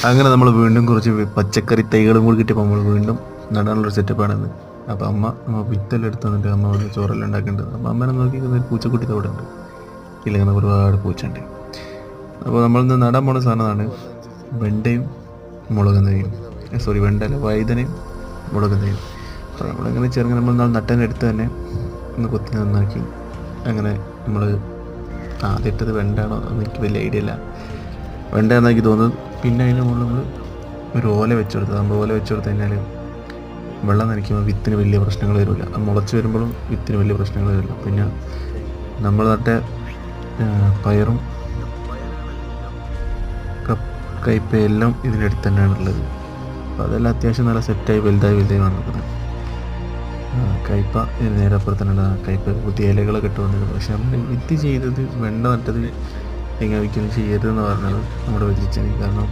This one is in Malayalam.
അങ്ങനെ നമ്മൾ വീണ്ടും കുറച്ച് പച്ചക്കറി തൈകളും കൂടി കിട്ടിയപ്പോൾ നമ്മൾ വീണ്ടും നടാനുള്ളൊരു സെറ്റപ്പാണെന്ന്. അപ്പോൾ അമ്മ വിത്തെല്ലാം എടുത്ത് വന്നിട്ട് അമ്മ വന്ന് ചോറെല്ലാം ഉണ്ടാക്കേണ്ടത്. അപ്പോൾ അമ്മനെ നോക്കി ഒരു പൂച്ചക്കുട്ടി അവിടെ ഉണ്ട്. ഇല്ലെങ്കിൽ ഒരുപാട് പൂച്ചയുണ്ട്. അപ്പോൾ നമ്മളിന്ന് നടാൻ പോണ സാധനമാണ് വെണ്ടയും മുളകും തൈയും. വെണ്ടല്ല, വഴുതനയും മുളകും തൈയും. അപ്പോൾ നമ്മളിങ്ങനെ ചെറുങ്ങനെ നമ്മൾ നട്ടതിൻ്റെ അടുത്ത് തന്നെ ഒന്ന് കൊത്തി നന്നാക്കി അങ്ങനെ നമ്മൾ ആദ്യം ഇട്ടത് വെണ്ടയാണോ എന്ന് എനിക്ക് വലിയ ഐഡിയ ഇല്ല. വെണ്ടയാണെന്ന് എനിക്ക് തോന്നുന്നത്. പിന്നെ അതിന് മുകളിൽ നമ്മൾ ഒരു ഓല വെച്ചെടുത്തത്. നമ്മൾ ഓല വെച്ചെടുത്ത് കഴിഞ്ഞാൽ വെള്ളം നനയ്ക്കുമ്പോൾ വിത്തിന് വലിയ പ്രശ്നങ്ങൾ വരില്ല. അത് മുളച്ച് വരുമ്പോഴും വിത്തിന് വലിയ പ്രശ്നങ്ങൾ വരില്ല. പിന്നെ നമ്മൾ നട്ട പയറും കയ്പയെല്ലാം ഇതിൻ്റെ അടുത്ത് തന്നെയാണുള്ളത്. അപ്പോൾ അതെല്ലാം അത്യാവശ്യം നല്ല സെറ്റായി വലുതായി വന്നിരിക്കുന്നത്. കയ്പ ഇതിന് നേരെ അപ്പുറത്ത് തന്നെ കയ്പ പുതിയ ഇലകളൊക്കെ ഇട്ട് വന്നിരുന്നു. പക്ഷെ നമ്മൾ വിത്ത് ചെയ്തത് വെണ്ട നട്ടത് എങ്ങനെ ഒരിക്കലും ചെയ്യരുതെന്ന് പറഞ്ഞത് നമ്മുടെ വലിയ കാരണം